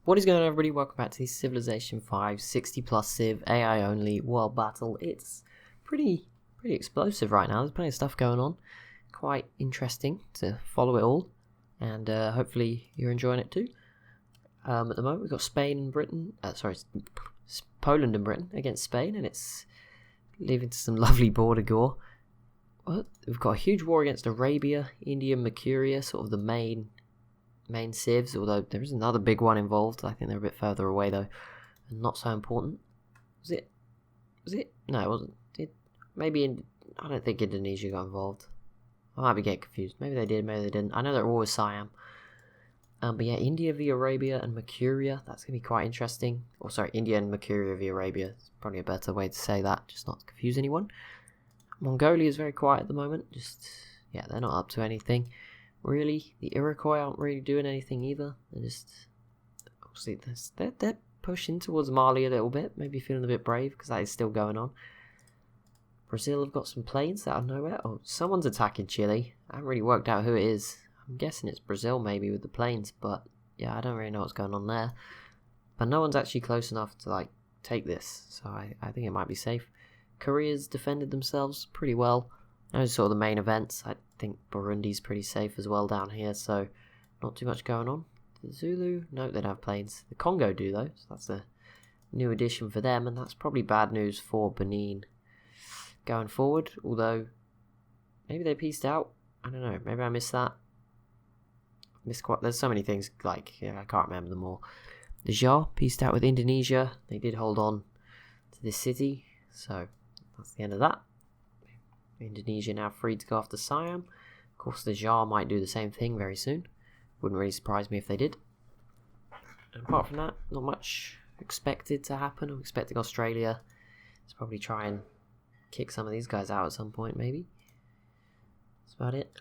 What is going on, everybody? Welcome back to the Civilization 5 60 plus Civ AI only world battle. It's pretty explosive right now. There's plenty of stuff going on. Quite interesting to follow it all, and hopefully you're enjoying it too. At the moment, we've got Spain and Britain. Poland and Britain against Spain, and it's leading to some lovely border gore. We've got a huge war against Arabia, India, Mercuria, sort of the main civs, although there is another big one involved. I think they're a bit further away though, and not so important. Was it? No, it wasn't. I don't think Indonesia got involved. I might be getting confused. Maybe they did, maybe they didn't. I know they're all with Siam. But yeah, India v Arabia and Mercuria, that's going to be quite interesting. Or sorry, India and Mercuria v Arabia. It's probably a better way to say that, just not to confuse anyone. Mongolia is very quiet at the moment. Yeah, they're not up to anything. Really, the Iroquois aren't really doing anything either. They're pushing towards Mali a little bit, maybe feeling a bit brave because that is still going on. Brazil have got some planes out of nowhere. Oh, someone's attacking Chile. I haven't really worked out who it is. I'm guessing it's Brazil maybe with the planes, but yeah, I don't really know what's going on there. But no one's actually close enough to take this, so I think it might be safe. Korea's defended themselves pretty well. Those are sort of the main events. I think Burundi's pretty safe as well down here, so not too much going on. The Zulu, no, they don't have planes. The Congo do though, so that's a new addition for them, and that's probably bad news for Benin going forward, although maybe they pieced out. I don't know, maybe I missed that. There's so many things, I can't remember them all. The Jar pieced out with Indonesia. They did hold on to this city, so that's the end of that. Indonesia now free to go after Siam. Of course, the Jar might do the same thing very soon. Wouldn't really surprise me if they did. And apart from that, not much expected to happen. I'm expecting Australia to probably try and kick some of these guys out at some point, maybe. That's about it.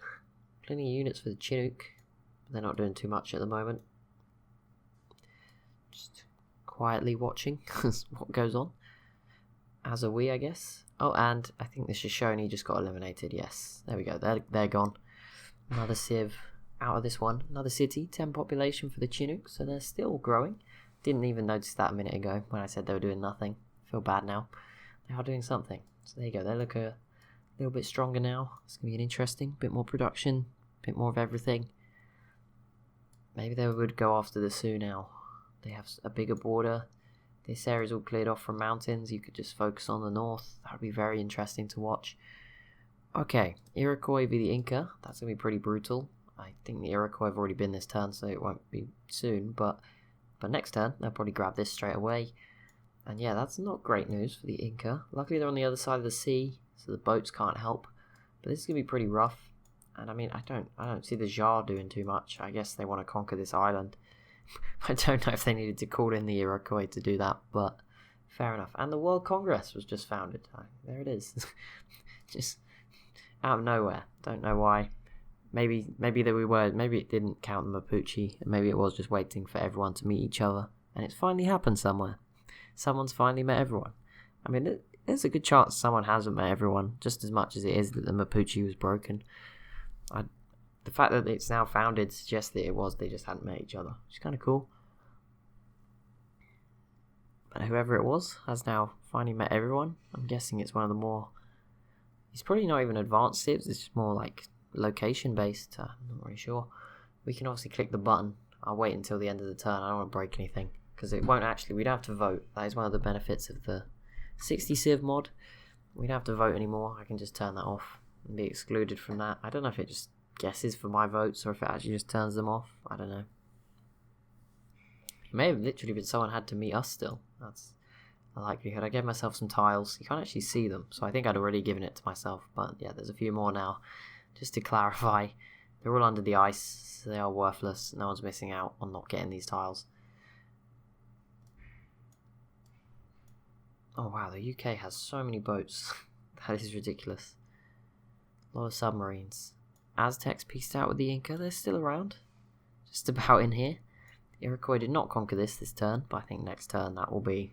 Plenty of units for the Chinook, but they're not doing too much at the moment. Just quietly watching what goes on. As are we, I guess. Oh, and I think the Shoshone just got eliminated. Yes, there we go. They're gone. Another civ out of this one. Another city, 10 population for the Chinook, so they're still growing. Didn't even notice that a minute ago when I said they were doing nothing. Feel bad now. They are doing something. So there you go. They look a little bit stronger now. It's going to be an interesting, bit more production, bit more of everything. Maybe they would go after the Sioux now. They have a bigger border. This area's all cleared off from mountains. You could just focus on the north. That would be very interesting to watch. Okay, Iroquois v the Inca. That's going to be pretty brutal. I think the Iroquois have already been this turn, so it won't be soon. But next turn, they'll probably grab this straight away. And yeah, that's not great news for the Inca. Luckily, they're on the other side of the sea, so the boats can't help. But this is going to be pretty rough. And I mean, I don't see the Jar doing too much. I guess they want to conquer this island. I don't know if they needed to call in the Iroquois to do that, but fair enough. And the World Congress was just founded. There it is. Just out of nowhere. Don't know why. Maybe it didn't count the Mapuche, and maybe it was just waiting for everyone to meet each other. And it's finally happened somewhere. Someone's finally met everyone. I mean, there's a good chance someone hasn't met everyone, just as much as it is that the Mapuche was broken. The fact that it's now founded suggests that they just hadn't met each other, which is kind of cool. But whoever it was has now finally met everyone. I'm guessing it's one of the more... It's probably not even advanced civs, it's just more location based. I'm not really sure. We can obviously click the button. I'll wait until the end of the turn. I don't want to break anything, because it won't actually... We don't have to vote. That is one of the benefits of the 60 civ mod. We don't have to vote anymore. I can just turn that off and be excluded from that. I don't know if it just guesses for my votes or if it actually just turns them off. I don't know. It may have literally been someone had to meet us still. That's a likelihood. I gave myself some tiles. You can't actually see them, so I think I'd already given it to myself. But yeah, there's a few more now. Just to clarify, they're all under the ice, so they are worthless. No one's missing out on not getting these tiles. Oh wow, the UK has so many boats. That is ridiculous. A lot of submarines. Aztecs pieced out with the Inca. They're still around. Just about in here. The Iroquois did not conquer this turn, but I think next turn that will be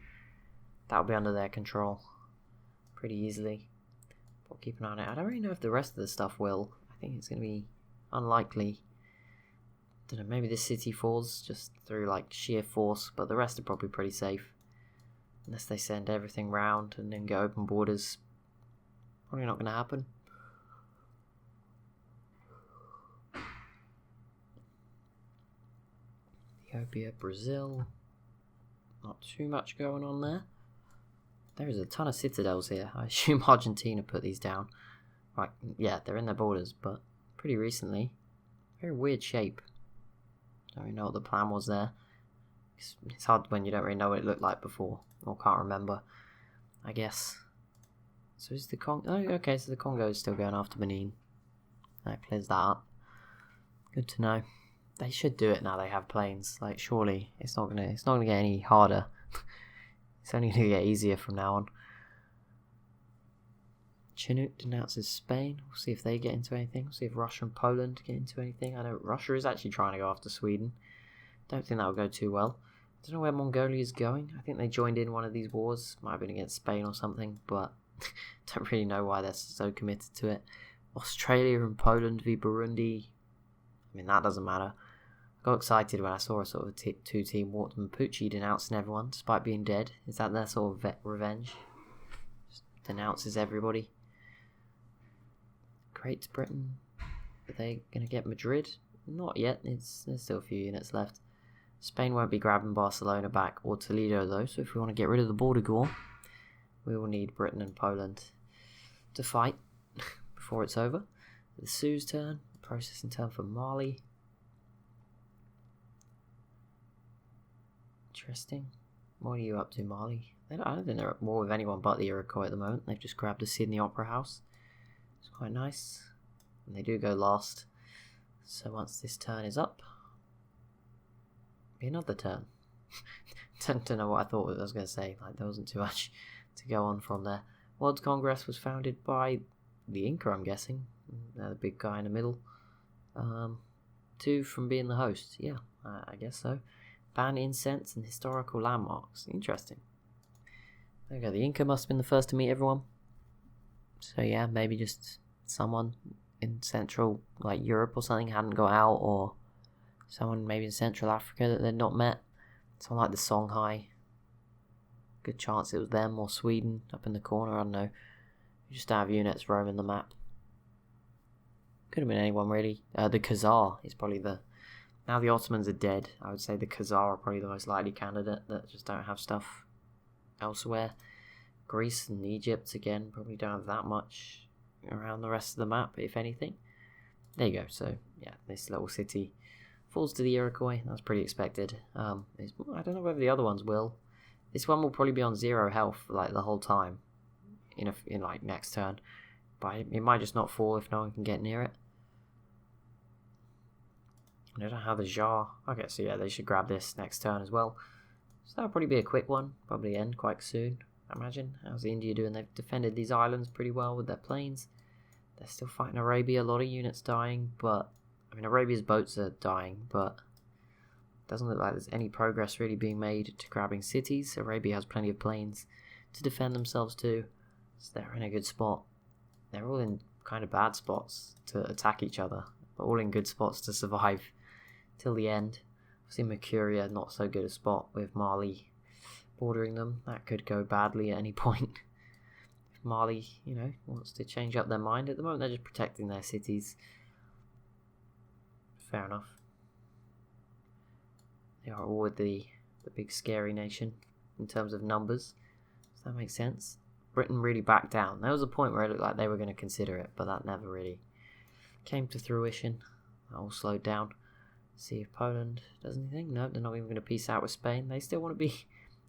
under their control pretty easily. We'll keep an eye on it. I don't really know if the rest of the stuff will. I think it's going to be unlikely Don't know, maybe this city falls just through like sheer force, but the rest are probably pretty safe. Unless they send everything round and then get open borders. Probably not going to happen. Ethiopia, Brazil. Not too much going on there. There is a ton of citadels here. I assume Argentina put these down. Right, yeah, they're in their borders, but pretty recently. Very weird shape. Don't really know what the plan was there. It's hard when you don't really know what it looked like before, or can't remember, I guess. So is the Congo... Oh, okay, so the Congo is still going after Benin. That clears that up. Good to know. They should do it now they have planes. Like, surely it's not gonna get any harder. It's only gonna get easier from now on. Chinook denounces Spain. We'll see if they get into anything. We'll see if Russia and Poland get into anything. I know Russia is actually trying to go after Sweden. Don't think that will go too well. Don't know where Mongolia is going. I think they joined in one of these wars. Might have been against Spain or something, but don't really know why they're so committed to it. Australia and Poland v Burundi. I mean, that doesn't matter. I got excited when I saw a sort of a two-team war. Mapuche denouncing everyone despite being dead. Is that their sort of revenge? Just denounces everybody. Great Britain. Are they going to get Madrid? Not yet. There's still a few units left. Spain won't be grabbing Barcelona back or Toledo though, so if we want to get rid of the border war, we will need Britain and Poland to fight before it's over. The Sue's turn. Processing turn for Mali. Interesting. What are you up to, Mali? I don't think they're at war with anyone but the Iroquois at the moment. They've just grabbed a Sydney Opera House. It's quite nice. And they do go last. So once this turn is up, be another turn. Don't know what I thought I was going to say. Like, there wasn't too much to go on from there. World Congress was founded by the Inca, I'm guessing. The big guy in the middle. 2 from being the host. Yeah, I guess so. Ban incense and historical landmarks. Interesting. There we go. The Inca must have been the first to meet everyone. So yeah, maybe just someone in Central, like Europe or something, hadn't got out, or someone maybe in Central Africa that they'd not met. Someone like the Songhai. Good chance it was them, or Sweden up in the corner, I don't know. You just don't have units roaming the map. Could have been anyone really. The Khazar is probably the... Now the Ottomans are dead, I would say the Khazar are probably the most likely candidate that just don't have stuff elsewhere. Greece and Egypt, again, probably don't have that much around the rest of the map, if anything. There you go, so yeah, this little city falls to the Iroquois. That's pretty expected. I don't know whether the other ones will. This one will probably be on 0 health like the whole time in like next turn, but it might just not fall if no one can get near it. I don't know how the Jar... Okay, so yeah, they should grab this next turn as well. So that'll probably be a quick one. Probably end quite soon, I imagine. How's India doing? They've defended these islands pretty well with their planes. They're still fighting Arabia. A lot of units dying, but... I mean, Arabia's boats are dying, but... It doesn't look like there's any progress really being made to grabbing cities. Arabia has plenty of planes to defend themselves too. So they're in a good spot. They're all in kind of bad spots to attack each other, but all in good spots to survive till the end. Obviously Mercuria, not so good a spot with Mali bordering them. That could go badly at any point. If Mali, wants to change up their mind. At the moment they're just protecting their cities. Fair enough. They are all with the big scary nation in terms of numbers. Does that make sense? Britain really backed down. There was a point where it looked like they were going to consider it, but that never really came to fruition. That all slowed down. See if Poland does anything. No, they're not even going to peace out with Spain. They still want to be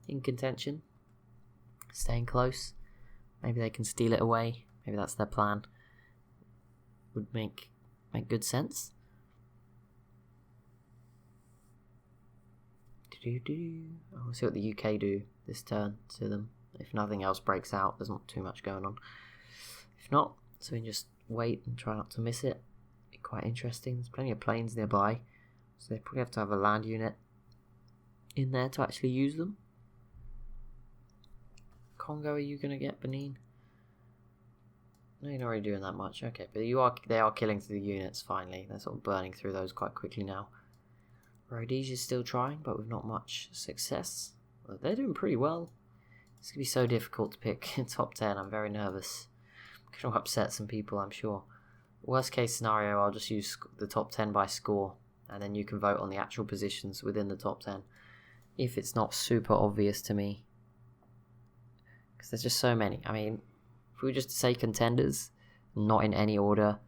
in contention. Staying close. Maybe they can steal it away. Maybe that's their plan. Would make good sense. We'll see what the UK do this turn to them. If nothing else breaks out, there's not too much going on. If not, so we can just wait and try not to miss it. Be quite interesting. There's plenty of planes nearby, so they probably have to have a land unit in there to actually use them. Congo, are you going to get Benin? No, you're not really doing that much. Okay, but they are killing through the units finally. They're sort of burning through those quite quickly now. Rhodesia's still trying, but with not much success. Well, they're doing pretty well. It's going to be so difficult to pick top 10. I'm very nervous. I'm going to upset some people, I'm sure. Worst case scenario, I'll just use the top 10 by score, and then you can vote on the actual positions within the top 10. If it's not super obvious to me. Because there's just so many. I mean, if we were just to say contenders, not in any order,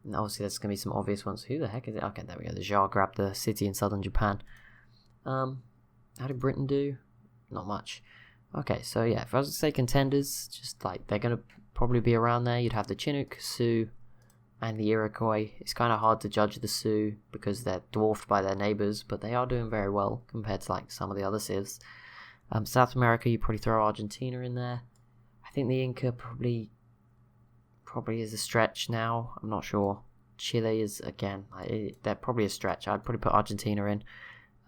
and obviously there's going to be some obvious ones. Who the heck is it? Okay, there we go. The Jar grabbed the city in southern Japan. How did Britain do? Not much. Okay, so yeah, if I was to say contenders, just like they're going to probably be around there. You'd have the Chinook, Sioux, and the Iroquois. It's kind of hard to judge the Sioux because they're dwarfed by their neighbours, but they are doing very well compared to like some of the other civs. South America, you probably throw Argentina in there. I think the Inca probably is a stretch now. I'm not sure. Chile is, again, they're probably a stretch. I'd probably put Argentina in.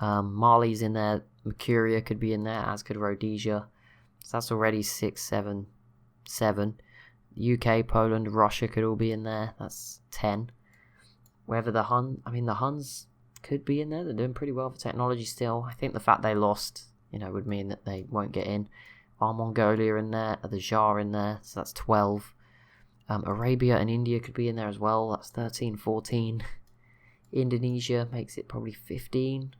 Mali's in there. Mercuria could be in there, as could Rhodesia. So that's already 6, 7, 7. UK, Poland, Russia could all be in there. That's 10. Whether the Huns could be in there. They're doing pretty well for technology still. I think the fact they lost, would mean that they won't get in. Are Mongolia in there? Are the Jar in there? So that's 12. Arabia and India could be in there as well. That's 13, 14. Indonesia makes it probably 15.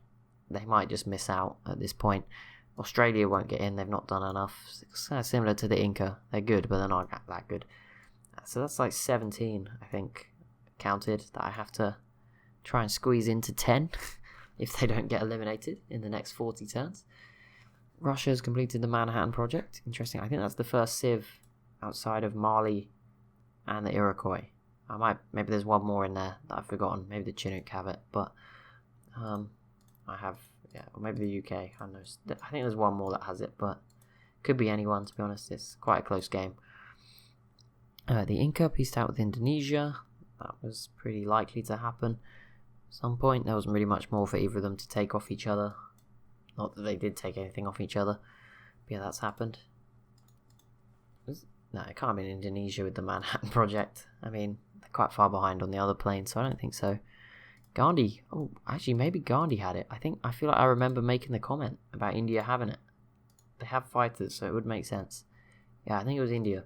They might just miss out at this point. Australia won't get in. They've not done enough. It's kind of similar to the Inca. They're good, but they're not that good. So that's like 17, I think, counted that I have to try and squeeze into 10 if they don't get eliminated in the next 40 turns. Russia has completed the Manhattan Project. Interesting. I think that's the first civ outside of Mali and the Iroquois. Maybe there's one more in there that I've forgotten. Maybe the Chinook have it, but I have, or maybe the UK. I don't know. I think there's one more that has it, but could be anyone, to be honest. It's quite a close game. The Inca pieced out with Indonesia. That was pretty likely to happen at some point. There wasn't really much more for either of them to take off each other. Not that they did take anything off each other. But yeah, that's happened. No, it can't have been Indonesia with the Manhattan Project. I mean, they're quite far behind on the other plane, so I don't think so. Gandhi. Oh, actually, maybe Gandhi had it. I feel like I remember making the comment about India having it. They have fighters, so it would make sense. Yeah, I think it was India.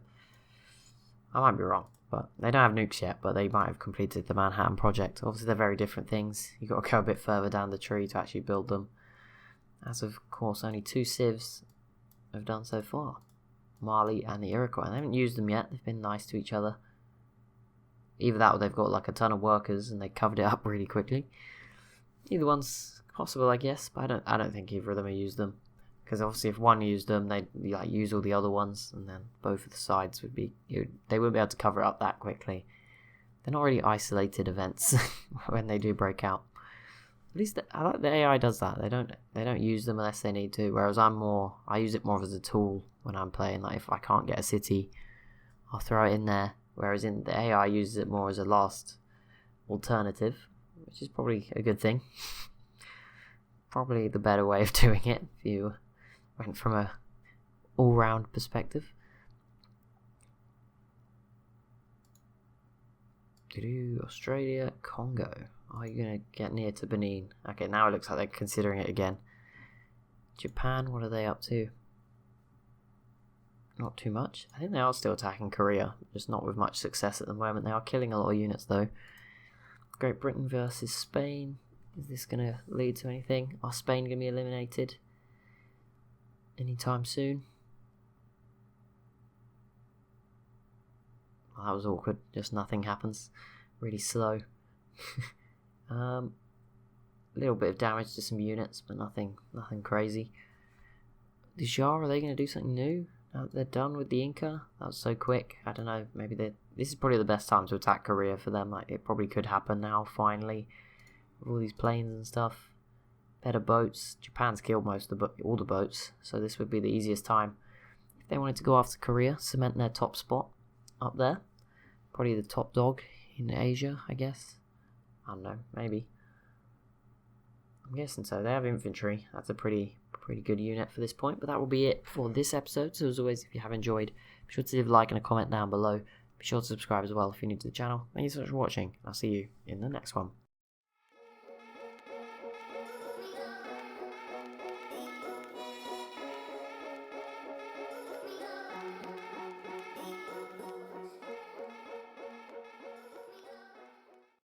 I might be wrong, but they don't have nukes yet, but they might have completed the Manhattan Project. Obviously, they're very different things. You've got to go a bit further down the tree to actually build them. As of course, only 2 civs have done so far. Mali and the Iroquois. And they haven't used them yet. They've been nice to each other. Either that or they've got like a ton of workers and they covered it up really quickly. Either one's possible, I guess, but I don't think either of them have used them. Because obviously if one used them, they'd use all the other ones, and then both of the sides would be... they wouldn't be able to cover it up that quickly. They're not really isolated events when they do break out. At least I like the AI does that. They don't use them unless they need to. Whereas I use it more as a tool when I'm playing. Like if I can't get a city, I'll throw it in there. Whereas in the AI uses it more as a last alternative, which is probably a good thing. Probably the better way of doing it if you went from a all-round perspective. Australia, Congo. Oh, you're going to get near to Benin. Okay, now it looks like they're considering it again. Japan, what are they up to? Not too much. I think they are still attacking Korea, just not with much success at the moment. They are killing a lot of units though. Great Britain versus Spain. Is this going to lead to anything? Are Spain going to be eliminated anytime soon? Well, that was awkward. Just nothing happens. Really slow. A little bit of damage to some units, but nothing crazy. The Jar, are they going to do something new? Now that they're done with the Inca? That was so quick. I don't know. Maybe this is probably the best time to attack Korea for them. Like it probably could happen now. Finally, with all these planes and stuff, better boats. Japan's killed all the boats, so this would be the easiest time if they wanted to go after Korea, cement their top spot up there. Probably the top dog in Asia, I guess. I don't know, maybe. I'm guessing so. They have infantry. That's a pretty good unit for this point. But that will be it for this episode. So as always, if you have enjoyed, be sure to leave a like and a comment down below. Be sure to subscribe as well if you're new to the channel. Thank you so much for watching. I'll see you in the next one.